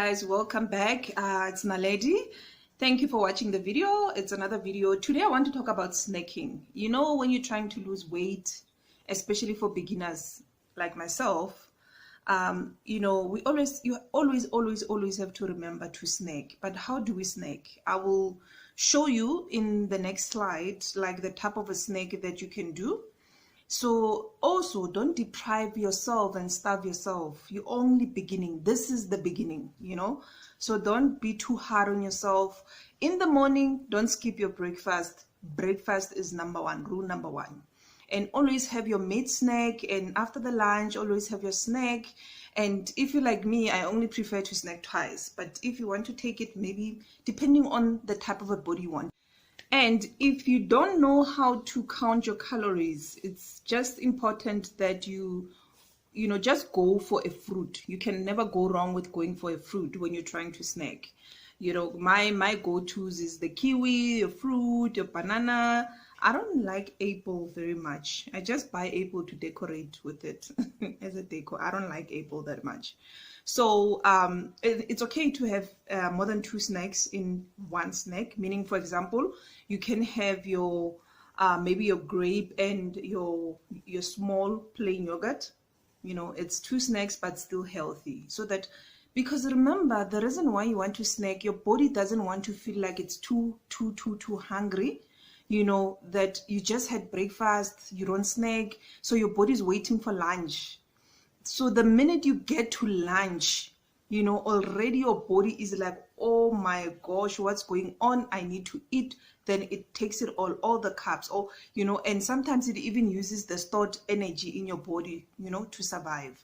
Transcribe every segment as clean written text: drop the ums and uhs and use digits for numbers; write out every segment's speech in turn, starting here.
guys, welcome back. It's Naledi. Thank you for watching the video. It's another video. Today I want to talk about snacking. You know, when you're trying to lose weight, especially for beginners like myself, you always have to remember to snack. But how do we snack? I will show you in the next slide, like the type of a snack that you can do. So also don't deprive yourself and starve yourself. You're only beginning. This is the beginning, So don't be too hard on yourself. In the morning, don't skip your breakfast. Breakfast is rule number one. And always have your mid snack, and after the lunch, always have your snack. And if you're like me, I only prefer to snack twice. But if you want to take it, maybe depending on the type of a body you want. And if you don't know how to count your calories, it's just important that you just go for a fruit. You can never go wrong with going for a fruit when you're trying to snack. My go-tos is the kiwi, your fruit, your banana. I don't like apple very much. I just buy apple to decorate with it as a decor. I don't like apple that much. So it's okay to have more than 2 snacks in one snack. Meaning, for example, you can have your maybe your grape and your small plain yogurt. It's 2 snacks but still healthy. So that, because remember, the reason why you want to snack, your body doesn't want to feel like it's too hungry. That you just had breakfast, you don't snack, so your body's waiting for lunch. So the minute you get to lunch, already your body is like, oh my gosh, what's going on? I need to eat. Then it takes it all the carbs, and sometimes it even uses the stored energy in your body, to survive.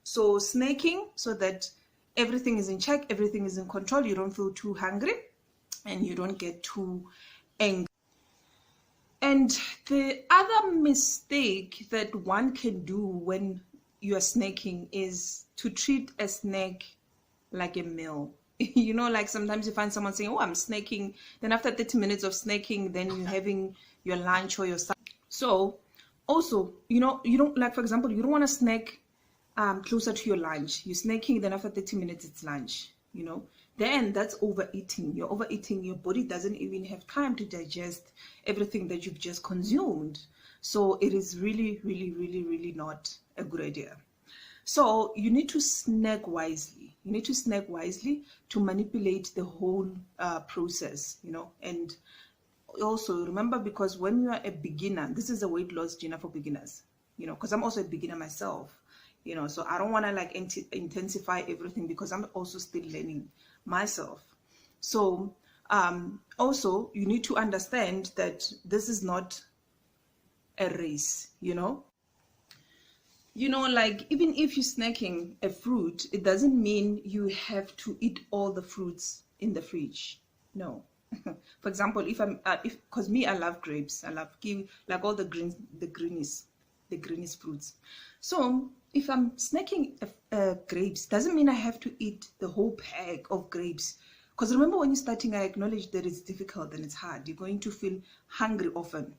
So snacking, so that everything is in check, everything is in control, you don't feel too hungry and you don't get too angry. And the other mistake that one can do when you are snacking is to treat a snack like a meal. Like sometimes you find someone saying, oh, I'm snacking. Then after 30 minutes of snacking, then you're having your lunch or your stuff. So also, you don't, like, for example, you don't want to snack closer to your lunch. You're snacking, then after 30 minutes, it's lunch, Then that's overeating. You're overeating. Your body doesn't even have time to digest everything that you've just consumed. So it is really, really, really, really not a good idea. So you need to snack wisely. You need to snack wisely to manipulate the whole process, And also remember, because when you are a beginner, this is a weight loss dinner for beginners, because I'm also a beginner myself, so I don't want to intensify everything because I'm also still learning myself. So also you need to understand that this is not a race, like, even if you're snacking a fruit, it doesn't mean you have to eat all the fruits in the fridge. No. For example, because me, I love grapes, I love kiwi, like all the greenies fruits. So if I'm snacking grapes, doesn't mean I have to eat the whole pack of grapes. Because remember, when you're starting, I acknowledge that it's difficult and it's hard. You're going to feel hungry often.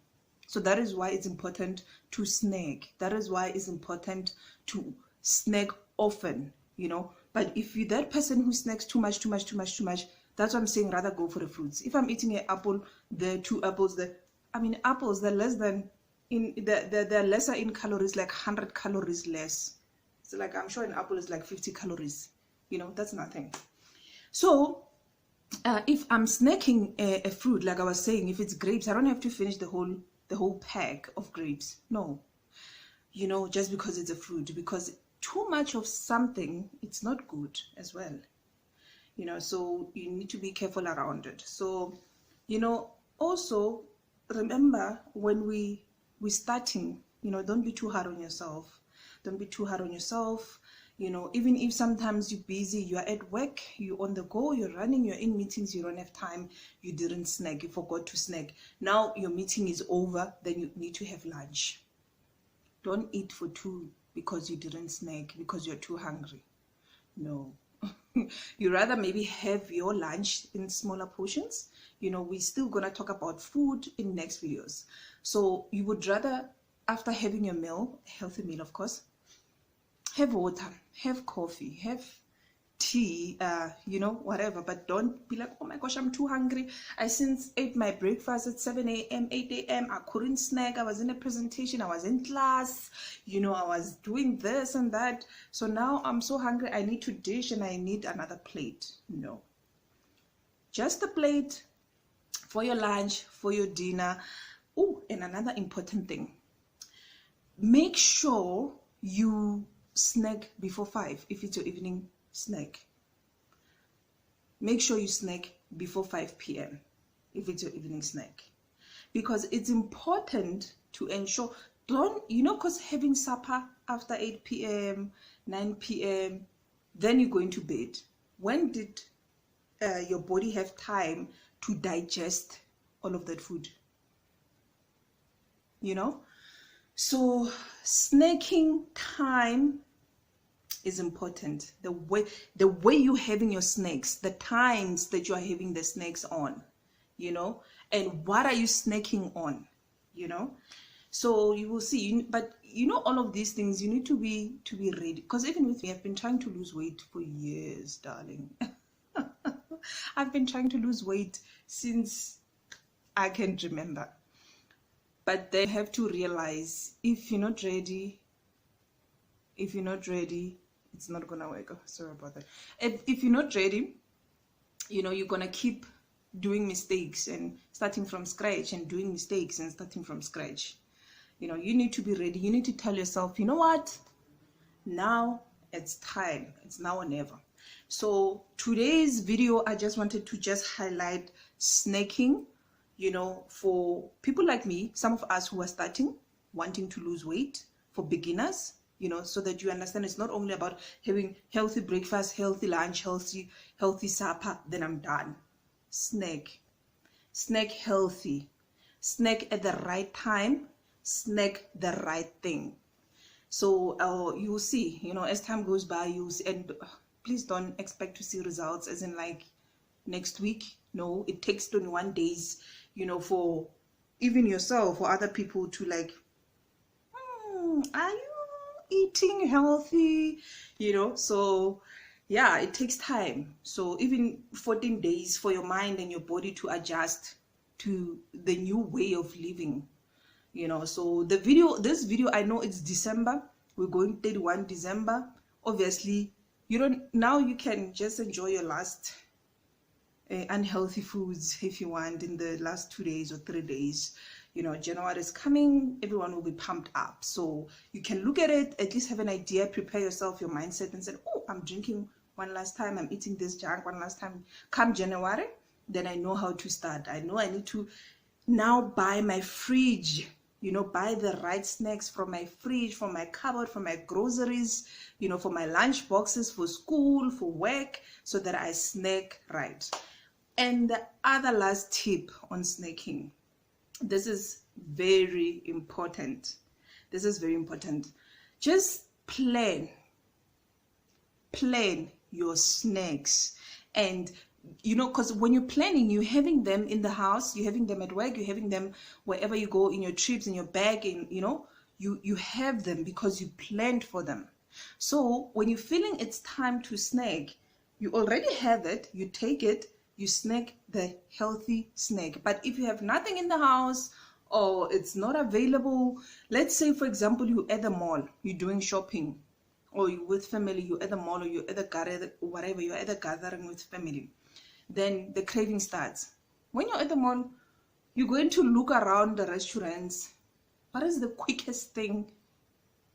So that is why it's important to snack. That is why it's important to snack often, But if you're that person who snacks too much, that's what I'm saying, rather go for the fruits. If I'm eating an apple, the 2 apples, apples, they're they're lesser in calories, like 100 calories less. So like, I'm sure an apple is like 50 calories, that's nothing. So if I'm snacking a fruit, like I was saying, if it's grapes, I don't have to finish the whole pack of grapes. No, just because it's a fruit, because too much of something, it's not good as well, so you need to be careful around it. So, also remember, when we're starting, don't be too hard on yourself. Don't be too hard on yourself. Even if sometimes you're busy, you're at work, you're on the go, you're running, you're in meetings, you don't have time, you didn't snack, you forgot to snack. Now your meeting is over, then you need to have lunch. Don't eat for 2 because you didn't snack, because you're too hungry. No. You rather maybe have your lunch in smaller portions. We're still going to talk about food in next videos. So you would rather, after having your meal, a healthy meal, of course, have water, have coffee, have tea, you know, whatever, but don't be like, oh my gosh, I'm too hungry. I since ate my breakfast at 7 a.m., 8 a.m. I couldn't snack. I was in a presentation. I was in class. You know, I was doing this and that. So now I'm so hungry. I need to dish and I need another plate. No. Just a plate for your lunch, for your dinner. Oh, and another important thing. Make sure you snack before 5 if it's your evening snack. Make sure you snack before 5 p.m. if it's your evening snack, because it's important to ensure, don't, you know, because having supper after 8 p.m., 9 p.m., then you're going to bed. When did your body have time to digest all of that food? You know, so snacking time is important. The way you're having your snacks, the times that you are having the snacks on, you know, and what are you snacking on, you know. So you will see, but you know, all of these things you need to be ready, because even with me, I've been trying to lose weight for years, darling. I've been trying to lose weight since I can remember. But they have to realize, if you're not ready, it's not gonna work. Oh, sorry about that. If you're not ready, you know, you're gonna keep doing mistakes and starting from scratch and doing mistakes and starting from scratch. You know, you need to be ready. You need to tell yourself, you know what, now it's time. It's now or never. So today's video, I just wanted to just highlight snacking, you know, for people like me, some of us who are starting, wanting to lose weight, for beginners, you know, so that you understand it's not only about having healthy breakfast, healthy lunch, healthy supper, then I'm done. Snack healthy, snack at the right time, snack the right thing. So you will see, you know, as time goes by, you see, and please don't expect to see results as in like next week. No, it takes 21 days, you know, for even yourself or other people to like, are you eating healthy, you know. So yeah, it takes time. So even 14 days for your mind and your body to adjust to the new way of living, you know. So this video, I know it's December, we're going 31 December. Obviously now you can just enjoy your last unhealthy foods if you want in the last 2 days or 3 days. You know, January is coming, everyone will be pumped up. So you can look at it, at least have an idea, prepare yourself, your mindset, and say, oh, I'm drinking one last time, I'm eating this junk one last time. Come January, then I know how to start. I know I need to now buy my fridge, you know, buy the right snacks from my fridge, from my cupboard, from my groceries, you know, for my lunch boxes, for school, for work, so that I snack right. And the other last tip on snacking, this is very important. This is very important. Just plan your snacks. And you know, because when you're planning, you're having them in the house, you're having them at work, you're having them wherever you go, in your trips, in your bag, and you know, you have them because you planned for them. So when you're feeling it's time to snack, you already have it, you take it, you snack the healthy snack. But if you have nothing in the house or it's not available, let's say for example you're at the mall, you're doing shopping, or you're with family, you're at the mall, or you're at the whatever, you're at the gathering with family, then the craving starts. When you're at the mall, you're going to look around the restaurants. What is the quickest thing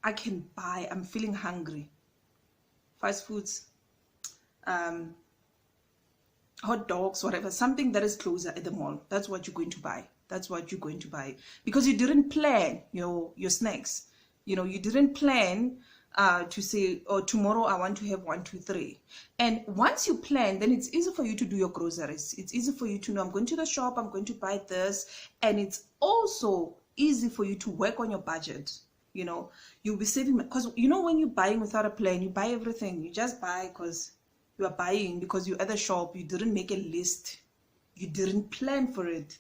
I can buy? I'm feeling hungry. Fast foods, hot dogs, whatever, something that is closer at the mall. That's what you're going to buy. That's what you're going to buy, because you didn't plan your snacks. You know, you didn't plan to say, oh, tomorrow I want to have 1, 2, 3. And once you plan, then it's easy for you to do your groceries. It's easy for you to know, I'm going to the shop, I'm going to buy this. And it's also easy for you to work on your budget. You know, you'll be saving, because you know, when you're buying without a plan, you buy everything. You just buy because you are buying, because you're at the shop, you didn't make a list, you didn't plan for it,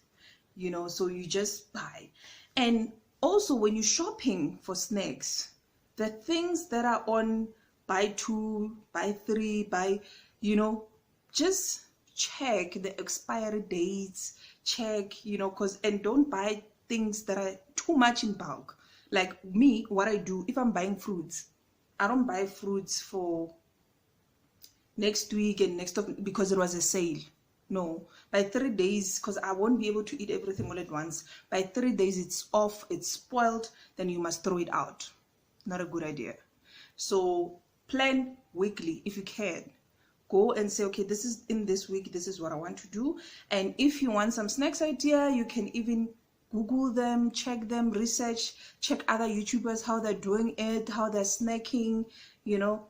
you know, so you just buy. And also when you're shopping for snacks, the things that are on buy 2, buy 3, buy, you know, just check the expiry dates, check, you know, and don't buy things that are too much in bulk. Like me, what I do, if I'm buying fruits, I don't buy fruits for next week and next of because it was a sale. No, by 3 days, because I won't be able to eat everything all at once. By 3 days, it's off, it's spoiled, then you must throw it out. Not a good idea. So plan weekly if you can. Go and say, okay, this is in this week, this is what I want to do. And if you want some snacks idea, you can even Google them, check them, research, check other YouTubers, how they're doing it, how they're snacking, you know.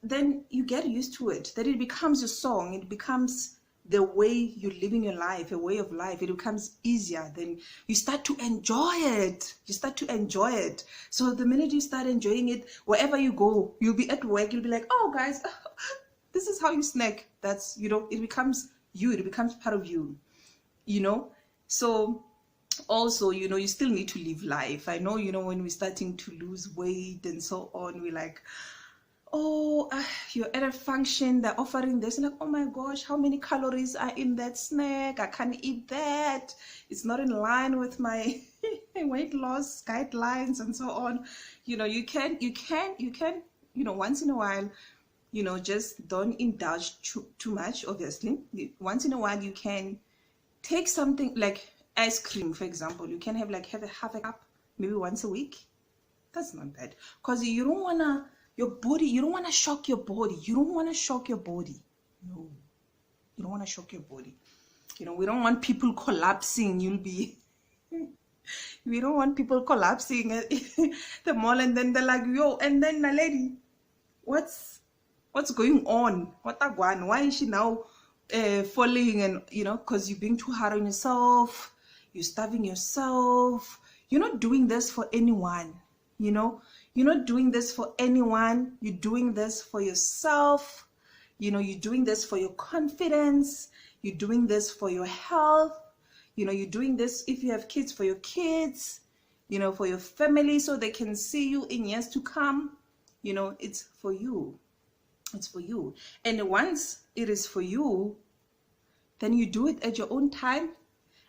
Then you get used to it. Then it becomes a song. It becomes the way you're living your life, a way of life. It becomes easier. Then you start to enjoy it. You start to enjoy it. So the minute you start enjoying it, wherever you go, you'll be at work, you'll be like, oh guys, this is how you snack. That's, you know, it becomes you. It becomes part of you, you know. So also, you know, you still need to live life. I know, you know, when we're starting to lose weight and so on, we're like, oh, you're at a function, they're offering this, and like, oh my gosh, how many calories are in that snack? I can't eat that. It's not in line with my weight loss guidelines and so on. You know, you can, you know, once in a while, you know, just don't indulge too much, obviously. Once in a while, you can take something like ice cream, for example. You can have half a cup, maybe once a week. That's not bad. Because you don't want to, your body, you don't want to shock your body. You don't want to shock your body. No. You don't want to shock your body. You know, we don't want people collapsing. You'll be... we don't want people collapsing at the mall, and then they're like, yo, and then Naledi, what's going on? Why is she now falling? And, you know, because you're being too hard on yourself. You're starving yourself. You're not doing this for anyone, you know. You're not doing this for anyone. You're doing this for yourself. You know, you're doing this for your confidence. You're doing this for your health. You know, you're doing this if you have kids, for your kids, you know, for your family, so they can see you in years to come. You know, it's for you. It's for you. And once it is for you, then you do it at your own time,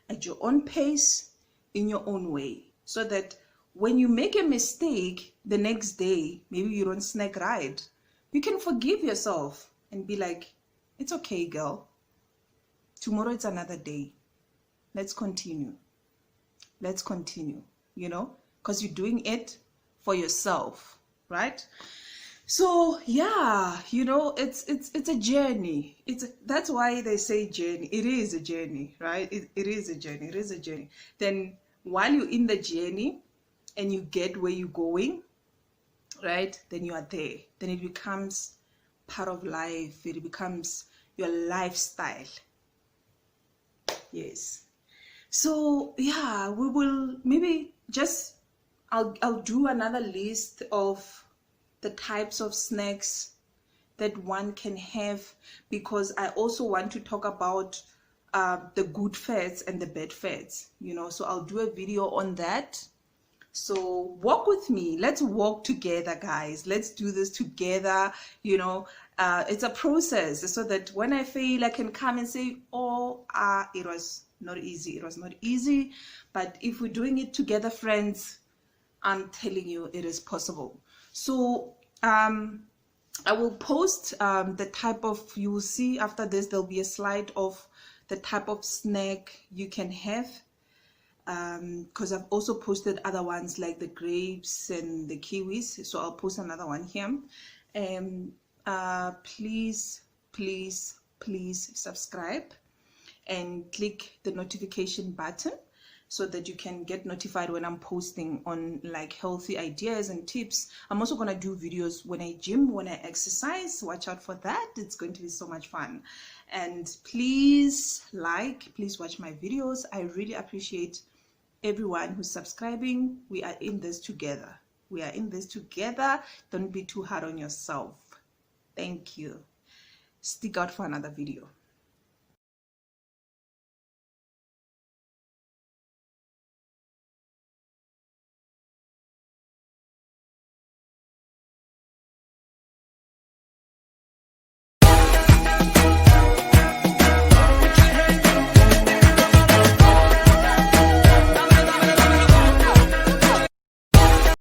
at your own pace, in your own way, so that when you make a mistake the next day, maybe you don't snack right, you can forgive yourself and be like, it's okay, girl. Tomorrow it's another day. Let's continue. Let's continue, you know, because you're doing it for yourself, right? So yeah, you know, it's a journey. That's why they say journey. It is a journey, right? It is a journey. It is a journey. Then while you're in the journey and you get where you're going, right? Then you are there. Then it becomes part of life. It becomes your lifestyle. Yes. So yeah, we will maybe just I'll do another list of the types of snacks that one can have, because I also want to talk about the good fats and the bad fats, you know. So I'll do a video on that. So walk with me. Let's walk together, guys. Let's do this together. You know, it's a process, so that when I fail, I can come and say, oh, it was not easy. It was not easy. But if we're doing it together, friends, I'm telling you, it is possible. So I will post the type of, you will see after this, there'll be a slide of the type of snack you can have, because I've also posted other ones like the grapes and the kiwis. So I'll post another one here. Please subscribe and click the notification button, so that you can get notified when I'm posting on like healthy ideas and tips. I'm also going to do videos when I gym, when I exercise. Watch out for that. It's going to be so much fun. And please please watch my videos. I really appreciate everyone who's subscribing. We are in this together. We are in this together. Don't be too hard on yourself. Thank you. Stick out for another video.